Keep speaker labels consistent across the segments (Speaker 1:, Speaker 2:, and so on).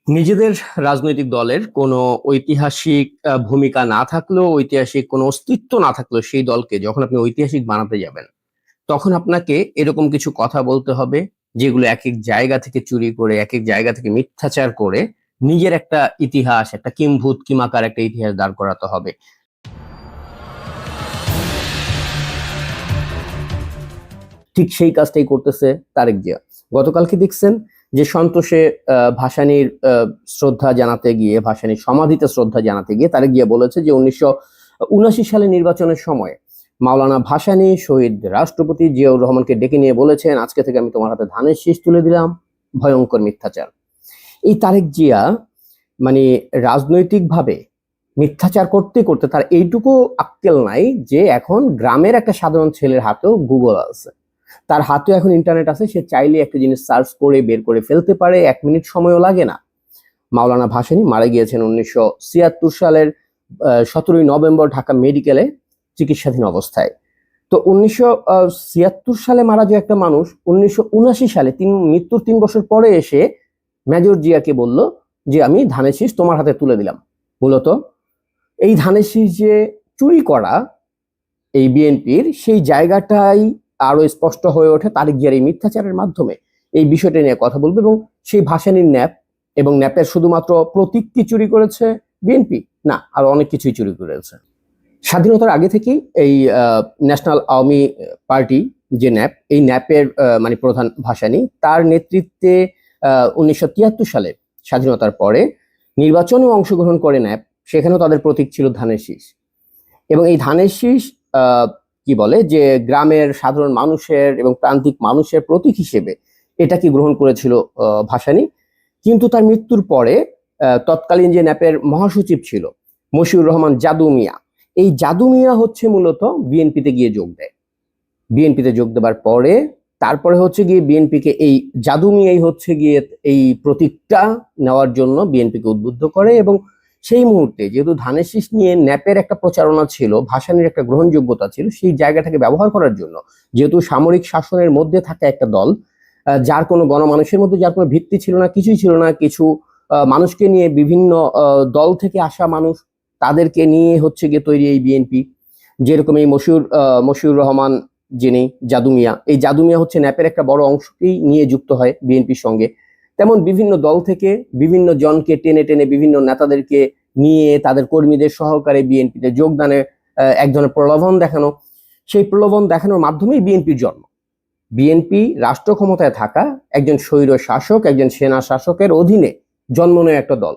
Speaker 1: নিজেদের রাজনৈতিক দলের কোনো ঐতিহাসিক ভূমিকা না থাকলেও, ঐতিহাসিক কোনো অস্তিত্ব না থাকলেও, সেই দলকে যখন আপনি ঐতিহাসিক বানাতে যাবেন, তখন আপনাকে এরকম কিছু কথা বলতে হবে যেগুলো এক এক জায়গা থেকে চুরি করে, এক এক জায়গা থেকে মিথ্যাচার করে নিজের একটা ইতিহাস, একটা কিম্ভূত কিমাকার একটা ইতিহাস দাঁড় করাতে হবে। ঠিক সেই কাজটাই করতেছে তারেক জিয়া। গতকালকে দেখছেন যে সন্তোষে ভাসানীর শ্রদ্ধা জানাতে গিয়ে, ভাসানীর সমাধিতে শ্রদ্ধা জানাতে গিয়ে তারেক জিয়া বলেছে যে 1979 সালে নির্বাচনের সময় মাওলানা ভাসানী শহীদ রাষ্ট্রপতি জিয়াউর রহমানকে ডেকে নিয়ে বলেছেন, আজকে থেকে আমি তোমার হাতে ধানের শীষ তুলে দিলাম। ভয়ঙ্কর মিথ্যাচার। এই তারেক জিয়া মানে রাজনৈতিকভাবে মিথ্যাচার করতে করতে তার এইটুকু আক্কেল নাই যে এখন গ্রামের একটা সাধারণ ছেলের হাতেও গুগল আছে, তার হাতে এখন ইন্টারনেট আছে, সে চাইলে একটা জিনিস সার্চ করে বের করে ফেলতে পারে, 1 মিনিট সময়ও লাগে না। মাওলানা ভাসানী মারা গিয়েছেন 1976 সালের 17ই নভেম্বর ঢাকা মেডিকেলে চিকিৎসাধীন অবস্থায়। তো 1976 সালে মারা যে একটা মানুষ 1979 সালে মৃত্যুর 3 বছর পরে এসে মেজর জিয়াকে বলল যে আমি ধানের শীষ তোমার হাতে তুলে দিলাম। মূলত এই ধানের শীষ যে চুরি করা এই বিএনপির, সেই জায়গাটাই আরো স্পষ্ট হয়ে ওঠে তারেক জিয়ার এই মিথ্যাচারের মাধ্যমে। এই বিষয়টা নিয়ে কথা বলবো এবং সেই ভাসানীর ন্যাপ এবং ন্যাপের শুধুমাত্র প্রতীক কি চুরি করেছে বিএনপি, না আরো অনেক কিছুই চুরি করেছে। স্বাধীনতার আগে থেকেই এই ন্যাশনাল আওয়ামী পার্টি যে ন্যাপ, এই ন্যাপের মানে প্রধান ভাসানী, তার নেতৃত্বে 1973 সালে স্বাধীনতার পরে নির্বাচনে অংশগ্রহণ করে ন্যাপ, সেখানেও তাদের প্রতীক ছিল ধানের শীষ। এবং এই ধানের শীষ কি বলে যে গ্রামের সাধারণ মানুষের এবং প্রান্তিক মানুষের প্রতীক হিসেবে এটাকে গ্রহণ করেছিল ভাসানী। কিন্তু তার মৃত্যুর পরে তৎকালীন যে ন্যাপের মহাসচিব ছিল মশিউর রহমান জাদু মিয়া, এই জাদু মিয়া হচ্ছে মূলত বিএনপিতে গিয়ে যোগ দেয়। বিএনপিতে যোগ দেবার পরে তারপরে হচ্ছে গিয়ে বিএনপিকে এই জাদু মিয়াই হচ্ছে গিয়ে এই প্রতীকটা নেওয়ার জন্য বিএনপিকে উদ্বুদ্ধ করে। এবং সেই মুহূর্তে যেহেতু ধানের শীষ নিয়ে ন্যাপের একটা প্রচারণা ছিল, ভাসানীর একটা গ্রহণযোগ্যতা ছিল, সেই জায়গাটাকে ব্যবহার করার জন্য, যেহেতু সামরিক শাসনের মধ্যে থাকা একটা দল, যার কোনো গণমানুষের মধ্যে যার কোনো ভিত্তি ছিল না, কিছুই ছিল না, কিছু মানুষকে নিয়ে বিভিন্ন দল থেকে আসা মানুষ, তাদেরকে নিয়ে হচ্ছে গিয়ে তৈরি এই বিএনপি। যেরকম এই মশিউর রহমান যিনি জাদু মিয়া, এই জাদু মিয়া হচ্ছে ন্যাপের একটা বড় অংশকেই নিয়ে যুক্ত হয় বিএনপির সঙ্গে। তেমন বিভিন্ন দল থেকে বিভিন্ন জনকে টেনে টেনে বিভিন্ন নেতাদেরকে নিয়ে তাদের কর্মীদের সহকারে বিএনপিতে যোগদানে এক ধরনের প্রলোভন দেখানো, সেই প্রলোভন দেখানোর মাধ্যমেই বিএনপির জন্ম। বিএনপি রাষ্ট্র ক্ষমতায় থাকা একজন স্বৈর শাসক, একজন সেনা শাসকের অধীনে জন্ম নেয় একটা দল।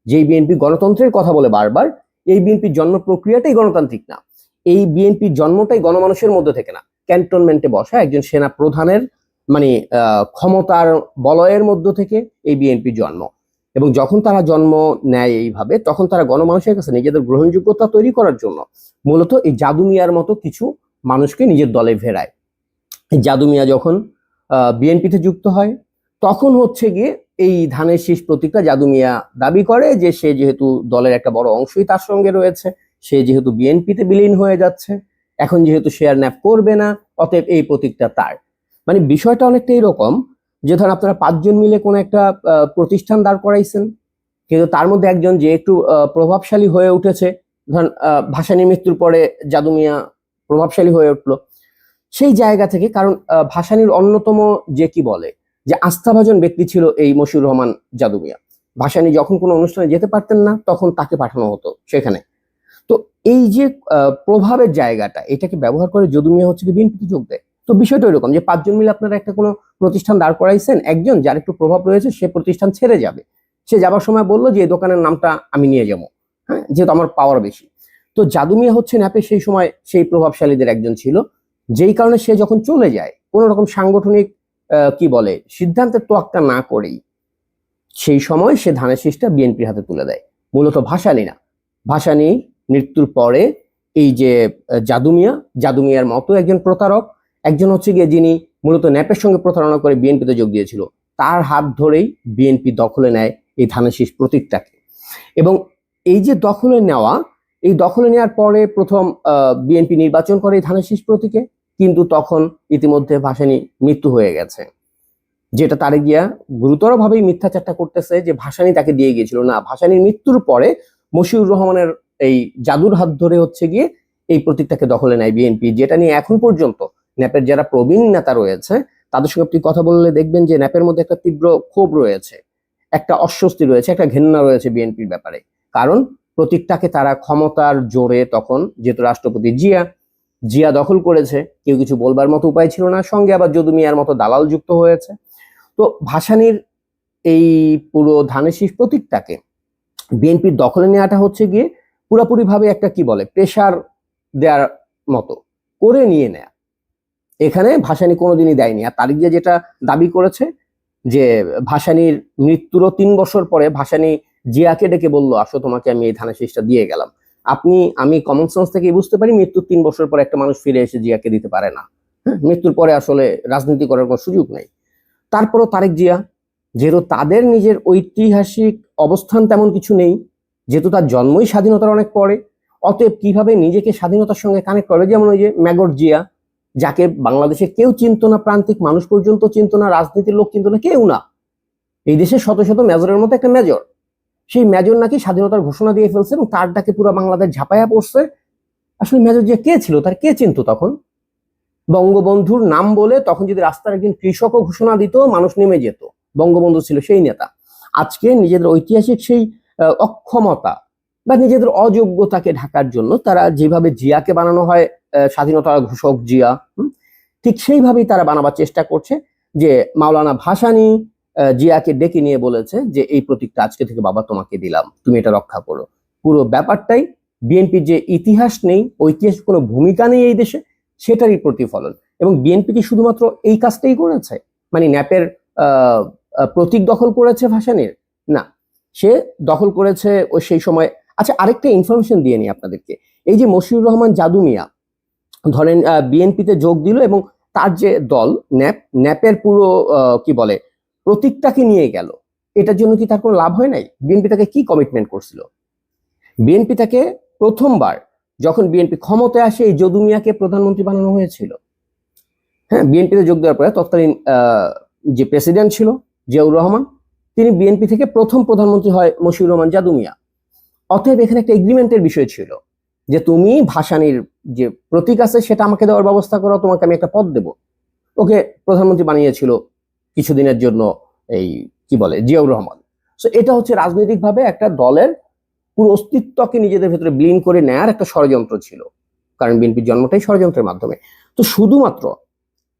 Speaker 1: যেই বিএনপি গণতন্ত্রের কথা বলে বারবার, এই বিএনপির জন্ম প্রক্রিয়াটাই গণতান্ত্রিক না। এই বিএনপির জন্মটাই গণমানুষের মধ্যে থেকে না, ক্যান্টনমেন্টে বসা একজন সেনা প্রধানের মানে ক্ষমতার বলয়ের মধ্য থেকে এই বিএনপির জন্ম। এবং যখন তারা জন্ম নেয় এইভাবে, তখন তারা গণমানুষের কাছে নিজেদের গ্রহণযোগ্যতা তৈরি করার জন্য মূলত এই জাদু মিয়ার মতো কিছু মানুষকে নিজের দলে ভেড়ায়। জাদু মিয়া যখন বিএনপিতে যুক্ত হয়, তখন হচ্ছে গিয়ে এই ধানের শীষ প্রতীকটা জাদু মিয়া দাবি করে যে সে যেহেতু দলের একটা বড় অংশই তার সঙ্গে রয়েছে, সে যেহেতু বিএনপিতে বিলীন হয়ে যাচ্ছে, এখন যেহেতু সে আর ন্যাপ করবে না, অতএব এই প্রতীকটা তার। মানে বিষয়টা অনেকটা এরকম যে ধরেন আপনারা 5 জন মিলে কোনো একটা প্রতিষ্ঠান দাঁড় করাইছেন, কিন্তু তার মধ্যে একজন যে একটু প্রভাবশালী হয়ে উঠেছে, ধরেন ভাসানীর মৃত্যুর পরে জাদু মিয়া প্রভাবশালী হয়ে উঠলো সেই জায়গা থেকে। কারণ ভাসানীর অন্যতম যে কি বলে যে আস্থাভাজন ব্যক্তি ছিল এই মশিউর রহমান জাদু মিয়া। ভাসানী যখন কোনো অনুষ্ঠানে যেতে পারতেন না, তখন তাকে পাঠানো হতো সেখানে। তো এই যে প্রভাবের জায়গাটা, এটাকে ব্যবহার করে যদু মিয়া হচ্ছে বিএনপিতে যোগ দেয়। তো বিষয়টা এরকম যে 5 জন মিলে আপনারা একটা কোনো প্রতিষ্ঠান দাঁড় করাইছেন, একজন যার একটু প্রভাব রয়েছে সে প্রতিষ্ঠান ছেড়ে যাবে, সে যাবার সময় বললো যে এই দোকানের নামটা আমি নিয়ে যাবো, হ্যাঁ, যেহেতু আমার পাওয়ার বেশি। তো জাদু মিয়া হচ্ছে ন্যাপে সেই সময় সেই প্রভাবশালীদের একজন ছিল, যেই কারণে সে যখন চলে যায় কোনো রকম সাংগঠনিক কি বলে সিদ্ধান্তের তোয়াক্কা না করেই সেই সময় সে ধানের শীষটা বিএনপির হাতে তুলে দেয়। মূলত ভাসানী না, ভাসানী মৃত্যুর পরে এই যে জাদু মিয়ার মতো একজন প্রতারক, একজন হচ্ছে গিয়ে যিনি মূলত ন্যাপের সঙ্গে প্রতারণা করে বিএনপিতে যোগ দিয়েছিল, তার হাত ধরেই বিএনপি দখলে নেয় এই ধানের শীষ প্রতীকটাকে। এবং এই যে দখলে নেওয়া, এই দখলে নেওয়ার পরে প্রথম বিএনপি নির্বাচন করে এই ধানের শীষ প্রতীকে, কিন্তু তখন ইতিমধ্যে ভাসানী মৃত্যু হয়ে গেছে। যেটা তারেক জিয়া গুরুতরভাবেই মিথ্যাচারটা করতেছে যে ভাসানী তাকে দিয়ে গিয়েছিল। না, ভাসানীর মৃত্যুর পরে মশিউর রহমানের এই জাদুর হাত ধরে হচ্ছে গিয়ে এই প্রতীকটাকে দখলে নেয় বিএনপি, যেটা নিয়ে এখন পর্যন্ত ন্যাপের যারা প্রবীণ নেতা রয়েছে তাদের সঙ্গে আপনি কথা বললে দেখবেন যে ন্যাপের মধ্যে একটা তীব্র ক্ষোভ রয়েছে, একটা অস্বস্তি রয়েছে, একটা ঘেন্না রয়েছে বিএনপির ব্যাপারে। কারণ প্রতীকটাকে তারা ক্ষমতার জোরে তখন, যেহেতু রাষ্ট্রপতি জিয়া দখল করেছে, কেউ কিছু বলবার মতো উপায় ছিল না, সঙ্গে আবার যদু মিয়ার মতো দালাল যুক্ত হয়েছে। তো ভাসানীর এই পুরো ধানের শীষ প্রতীকটাকে বিএনপির দখলে নেওয়াটা হচ্ছে গিয়ে পুরাপুরি ভাবে একটা কি বলে প্রেসার দেওয়ার মতো করে নিয়ে নেয়া। এখানে ভাসানী কোনোদিনই দেয়নি। আর তারিক জিয়া যেটা দাবি করেছে যে ভাসানীর মৃত্যুরও 3 বছর পরে ভাসানী জিয়াকে ডেকে বলল, আসো তোমাকে আমি এই ধানের শীষটা দিয়ে গেলাম। আমি কমন সেন্স থেকে বুঝতে পারি মৃত্যুর 3 বছর পরে একটা মানুষ ফিরে এসে জিয়াকে দিতে পারে না। হ্যাঁ, মৃত্যুর পরে আসলে রাজনীতি করার কোনো সুযোগ নেই। তারপরও তারেক জিয়া, যেহেতু তাদের নিজের ঐতিহাসিক অবস্থান তেমন কিছু নেই, যেহেতু তার জন্মই স্বাধীনতার অনেক পরে, অতএব কিভাবে নিজেকে স্বাধীনতার সঙ্গে কানেক্ট করবে? যেমন ওই যে ম্যাগর জিয়া, যাকে বাংলাদেশে কেউ চিনত না, প্রান্তিক মানুষ পর্যন্ত চিনত না, রাজনীতির লোক চিনত না, কেউ না। এই দেশে শত শত মেজরের মতো একটা মেজর, সেই মেজর নাকি স্বাধীনতার ঘোষণা দিয়ে ফেলছে এবং তার ডাকে পুরো বাংলাদেশ ঝাঁপাইয়া পড়ছে। আসলে মেজর জিয়া কে ছিল? তার কে চিনত তখন? বঙ্গবন্ধুর নাম বলে তখন যদি রাস্তার একজন কৃষকও ঘোষণা দিত, মানুষ নেমে যেত। বঙ্গবন্ধু ছিল সেই নেতা। আজকে নিজেদের ঐতিহাসিক সেই অক্ষমতা বা নিজেদের অযোগ্যতাকে ঢাকার জন্য তারা যেভাবে জিয়াকে বানানো হয় স্বাধীনতা ঘোষক জিয়া, ঠিক সেইভাবেই তারা বানাবার চেষ্টা করছে। যে মাওলানা ভাসানী জিয়াকে ডেকে নিয়ে বলেছে যে এই প্রতীকটা আজকে থেকে বাবা তোমাকে দিলাম, তুমি এটা রক্ষা করো। পুরো ব্যাপারটাই বিএনপির যে ইতিহাস নেই, ঐতিহাসিক কোনো ভূমিকা নেই এই দেশে, সেটারই প্রতিফলন। এবং বিএনপি কি শুধুমাত্র এই কাজটাই করেছে, মানে ন্যাপের প্রতীক দখল করেছে ভাসানীর? না, সে দখল করেছে ওই সেই সময়। আচ্ছা, আরেকটা ইনফরমেশন দিয়ে নিই আপনাদেরকে। এই যে মশিউর রহমান জাদু মিয়া ধরেন বিএনপিতে যোগ দিল এবং তার যে দল ন্যাপের পুরো কি বলে প্রতীকটাকে নিয়ে গেল, এটার জন্য কি তার কোনো লাভ হয় নাই? বিএনপি তাকে কি কমিটমেন্ট করছিল? বিএনপি তাকে প্রথমবার যখন বিএনপি ক্ষমতায় আসে, এই যদু মিয়াকে প্রধানমন্ত্রী বানানো হয়েছিল। হ্যাঁ, বিএনপিতে যোগ দেওয়ার পরে তৎকালীন যে প্রেসিডেন্ট ছিল জিয়াউর রহমান, তিনি বিএনপি থেকে প্রথম প্রধানমন্ত্রী হয় মশিউর রহমান জাদু মিয়া। অতএব এখানে একটা এগ্রিমেন্টের বিষয় ছিল যে তুমি ভাসানীর যে প্রতীক আছে সেটা আমাকে দেওয়ার ব্যবস্থা করো, তোমাকে আমি একটা পদ দেব। ওকে প্রধানমন্ত্রী বানিয়েছিল কিছুদিনের জন্য এই কি বলে জিয়াউর রহমান। সো এটা হচ্ছে রাজনৈতিকভাবে একটা দলের পুরো অস্তিত্বকে নিজেদের ভেতরে বিলীন করে নেয়ার একটা ষড়যন্ত্র ছিল, কারণ বিএনপির জন্মটাই ষড়যন্ত্রের মাধ্যমে। তো শুধুমাত্র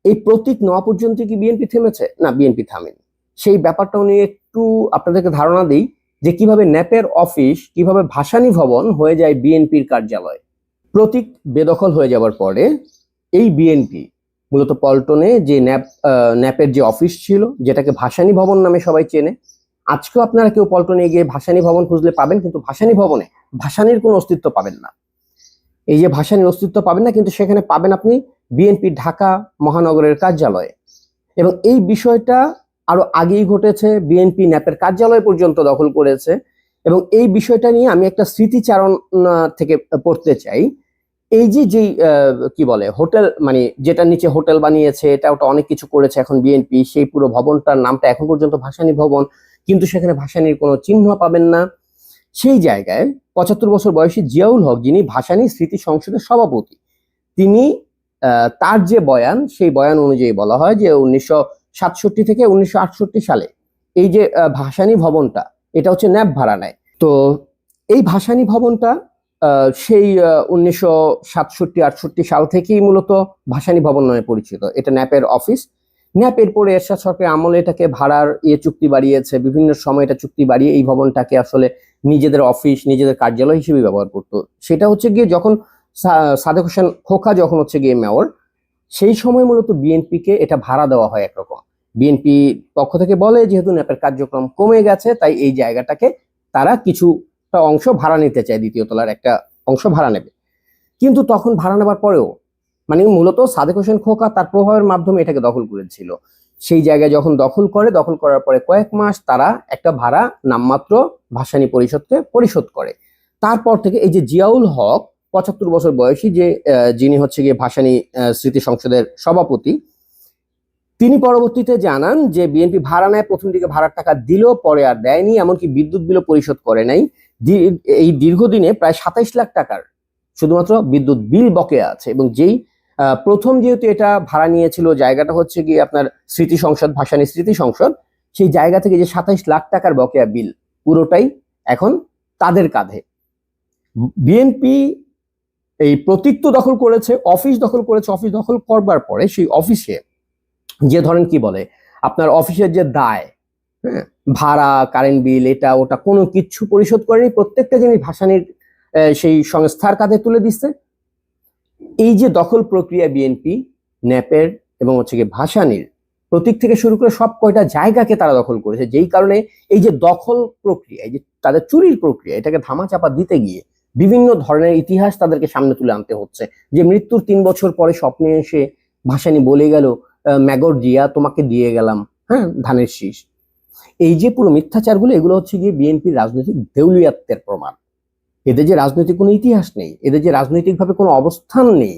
Speaker 1: এই প্রতীক নেওয়া পর্যন্ত কি বিএনপি থেমেছে? না, বিএনপি থামেনি। সেই ব্যাপারটাও নিয়ে একটু আপনাদেরকে ধারণা দিই যে কিভাবে ন্যাপের অফিস, কিভাবে ভাসানী ভবন হয়ে যায় বিএনপির কার্যালয়। প্রতীক বেদখল হয়ে যাওয়ার পরে এই বিএনপি মূলত পল্টনে যে ন্যাপের যে অফিস ছিল, যেটাকে ভাসানী ভবন নামে সবাই চেনে, আজকেও আপনারা কেউ পল্টনে গিয়ে ভাসানী ভবন খুঁজলে পাবেন, কিন্তু ভাসানী ভবনে ভাসানীর কোনো অস্তিত্ব পাবেন না। এই যে ভাসানীর অস্তিত্ব পাবেন না, কিন্তু সেখানে পাবেন আপনি বিএনপি ঢাকা মহানগরের কার্যালয়ে। এবং এই বিষয়টা আরো আগেই ঘটেছে, বিএনপি ন্যাপের কার্যালয় পর্যন্ত দখল করেছে। এবং এই বিষয়টা নিয়ে আমি একটা স্মৃতিচারণ থেকে পড়তে চাই। এই যে যেই কি বলে হোটেল, মানে যেটা নিচে হোটেল বানিয়েছে, এটা ওটা অনেক কিছু করেছে এখন বিএনপি, সেই পুরো ভবনটার নামটা এখন পর্যন্ত ভাসানী ভবন, কিন্তু সেখানে ভাসানীর কোনো চিহ্ন পাবেন না। সেই জায়গায় 75 বছর বয়সী জিয়াউল হক, যিনি ভাসানী স্মৃতি সংসদের সভাপতি, তিনি তার যে বয়ান, সেই বয়ান অনুযায়ী বলা হয় যে 1967 থেকে 1968 সালে এই যে ভাসানী ভবনটা, এটা হচ্ছে ন্যাপ ভাড়া নেয়। তো এই ভাসানী ভবনটা সেই 1967-68 সাল থেকেই মূলত ভাসানী ভবন নামে পরিচিত। এটা ন্যাপের অফিস। ন্যাপ এরপরে এরশাদ সরকারের আমলে এটাকে ভাড়ার চুক্তি বাড়িয়েছে, বিভিন্ন সময় এটা চুক্তি বাড়িয়ে এই ভবনটাকে আসলে নিজেদের অফিস, নিজেদের কার্যালয় হিসেবে ব্যবহার করতো। সেটা হচ্ছে গিয়ে যখন সাদেক হোসেন খোকা যখন হচ্ছে গিয়ে মেয়র, সেই সময় মূলত বিএনপিকে এটা ভাড়া দেওয়া হয় একরকম। বিএনপি পক্ষ থেকে বলে যেহেতু ন্যাপের কার্যক্রম কমে গেছে, তাই এই জায়গাটাকে তারা কিছুটা অংশ ভাড়া নিতে চায়, দ্বিতীয় তলার একটা অংশ ভাড়া নেবে। কিন্তু তখন ভাড়া নেবার পরেও, মানে মূলত সাদেক হোসেন খোকা তার প্রভাবের মাধ্যমে এটাকে দখল করেছিল। সেই জায়গায় যখন দখল করার পরে কয়েক মাস তারা একটা ভাড়া নামমাত্র ভাসানী পরিষদকে পরিশোধ করে। তারপর থেকে এই যে জিয়াউল হক 75 বছর বয়সী, যে যিনি হচ্ছে গিয়ে ভাসানী স্মৃতি সংসদের সভাপতি, তিনি পরবর্তীতে জানান যে বিএনপি ভাড়া নেয়, প্রথম দিকে ভাড়ার টাকা দিল, পরে আর দেয়নি, এমনকি বিদ্যুৎ বিলও পরিশোধ করে নাই। এই দীর্ঘদিনে প্রায় 27 লাখ টাকার শুধুমাত্র বিদ্যুৎ বিল বকেয়া আছে। এবং যেই প্রথম যেহেতু এটা ভাড়া নিয়েছিল, জায়গাটা হচ্ছে গিয়ে আপনার স্মৃতি সংসদ, ভাসানী স্মৃতি সংসদ, সেই জায়গা থেকে যে 27 লাখ টাকার বকেয়া বিল পুরোটাই এখন তাদের কাঁধে। বিএনপি এই প্রতীক তো দখল করেছে, অফিস দখল করেছে। অফিস দখল করবার পরে সেই অফিসে যে ধরেন কি বলে আপনার অফিসের যে দায়, হ্যাঁ, ভাড়া, কারেন্ট বিল, এটা ওটা কোনো কিচ্ছু পরিশোধ করেনি। প্রত্যেকটা জিনিস ভাসানীর সেই সংস্থার কাঁধে তুলে দিচ্ছে। এই যে দখল প্রক্রিয়া বিএনপি ন্যাপের এবং হচ্ছে গিয়ে ভাসানীর প্রতীক থেকে শুরু করে সব কয়টা জায়গাকে তারা দখল করেছে, যেই কারণে এই যে দখল প্রক্রিয়া, এই যে তাদের চুরির প্রক্রিয়া, এটাকে ধামাচাপা দিতে গিয়ে বিভিন্ন ধরনের ইতিহাস তাদেরকে সামনে তুলে আনতে হচ্ছে। যে মৃত্যুর 3 বছর পরে স্বপ্নে এসে ভাসানী বলে গেল, ম্যাগর জিয়া তোমাকে দিয়ে গেলাম, হ্যাঁ, ধানের শীষ। এই যে পুরো মিথ্যাচারগুলো, এগুলো হচ্ছে গিয়ে বিএনপির রাজনৈতিক দেউলিয়াত্বের প্রমাণ। এদের যে রাজনৈতিক কোনো ইতিহাস নেই, এদের যে রাজনৈতিকভাবে কোনো অবস্থান নেই,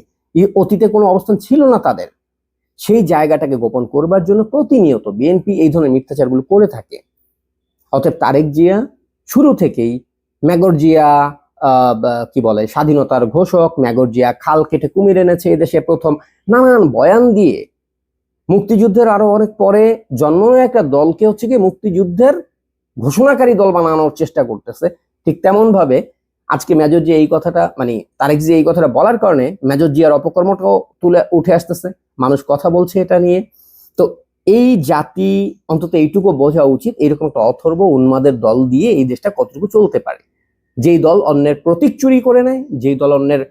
Speaker 1: অতীতে কোনো অবস্থান ছিল না তাদের, সেই জায়গাটাকে গোপন করবার জন্য প্রতিনিয়ত বিএনপি এই ধরনের মিথ্যাচারগুলো করে থাকে। অতএব তারেক জিয়া শুরু থেকেই ম্যাগর জিয়া কি বলে স্বাধীনতার ঘোষক, ম্যাগর জিয়া খাল কেটে কুমির এনেছে এদেশে প্রথম, নানান বয়ান দিয়ে মুক্তিযুদ্ধের আরো অনেক পরে জন্মানো একটা দলকে হচ্ছে কি মুক্তিযুদ্ধের ঘোষণাকারী দল বানানোর চেষ্টা করতেছে। ঠিক তেমন ভাবে আজকে মেজর জিয়া এই কথাটা, মানে তারেক জিয়া এই কথাটা বলার কারণে মেজর জিয়ার অপকর্মটাও তুলে উঠে আসতেছে, মানুষ কথা বলছে এটা নিয়ে। তো এই জাতি অন্তত এইটুকু বোঝা উচিত, এরকম একটা অথর্ব উন্মাদের দল দিয়ে এই দেশটা কতটুকু চলতে পারে। যেই দল অন্যের প্রতীক চুরি করে নেয়, যেই দল অন্যের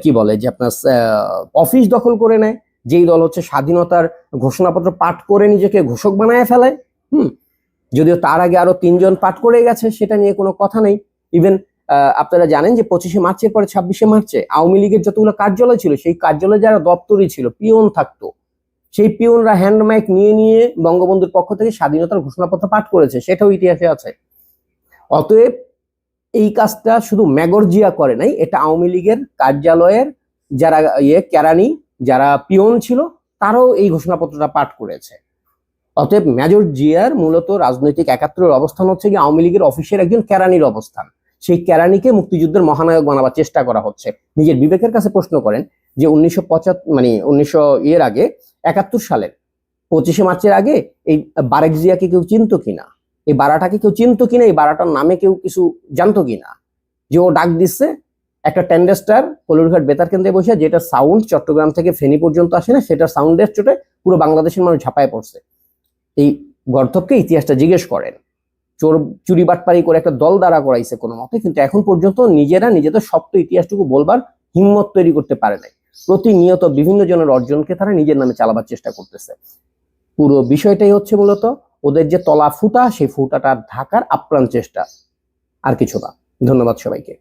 Speaker 1: কি বলে যে আপনার অফিস দখল করে নেয়, যেই দল হচ্ছে স্বাধীনতার ঘোষণাপত্র পাঠ করে নিজেকে ঘোষক বানায় ফেলায়, যদিও তার আগে আরো 3 জন পাঠ করে গেছে, সেটা নিয়ে কোনো কথা নেই। ইভেন আপনারা জানেন যে 25শে মার্চের পরে 26শে মার্চে আওয়ামী লীগের যতগুলো কার্যালয় ছিল, সেই কার্যালয়ে যারা দপ্তরি ছিল, পিয়ন থাকতো, সেই পিয়নরা হ্যান্ড মাইক নিয়ে নিয়ে বঙ্গবন্ধুর পক্ষ থেকে স্বাধীনতার ঘোষণাপত্র পাঠ করেছে, সেটাও ইতিহাসে আছে। অতএব এই কাজটা শুধু ম্যাগর জিয়া করে নাই, এটা আওয়ামী লীগের কার্যালয়ের যারা কেরানি, যারা পিয়ন ছিল, তারাও এই ঘোষণাপত্রটা পাঠ করেছে। অতএব মেজর জিয়ার মূলত রাজনৈতিক একাত্তরের অবস্থান হচ্ছে কি আওয়ামী লীগের অফিসের একজন কেরানির অবস্থান। সেই কেরানিকে মুক্তিযুদ্ধের মহানায়ক বানাবার চেষ্টা করা হচ্ছে। নিজের বিবেকের কাছে প্রশ্ন করেন যে 1975 এর আগে 71 সালের 25শে মার্চের আগে এই বারেক জিয়াকে কেউ চিনতো কিনা, এই বারাটাকে কেউ চিনতো কিনা, এই বারাটার নামে কেউ কিছু জানতো কিনা, যে ও ডাক দিচ্ছে একটা টেন্ডেস্টার কলুরঘাট বেতার কেন্দ্রে বসে, যেটা সাউন্ড চট্টগ্রাম থেকে ফেনী পর্যন্ত আসে না, সেটা সাউন্ডের চোটে পুরো বাংলাদেশের মানুষ ঝাঁপায় পড়ছে। এই গর্ধবকে ইতিহাসটা জিজ্ঞেস করেন। চুরি বাটপারি করে একটা দল দাঁড়া করাইছে কোনো মতে, কিন্তু এখন পর্যন্ত নিজেরা নিজেদের সপ্ত ইতিহাসটুকু বলবার হিম্মত তৈরি করতে পারে নাই। প্রতিনিয়ত বিভিন্ন জনের অর্জনকে তারা নিজের নামে চালাবার চেষ্টা করতেছে। পুরো বিষয়টাই হচ্ছে মূলত ওদের যে তলা ফুটা, সেই ফুটাটা ঢাকার আপ্রাণ চেষ্টা, আর কিছু না। ধন্যবাদ সবাইকে।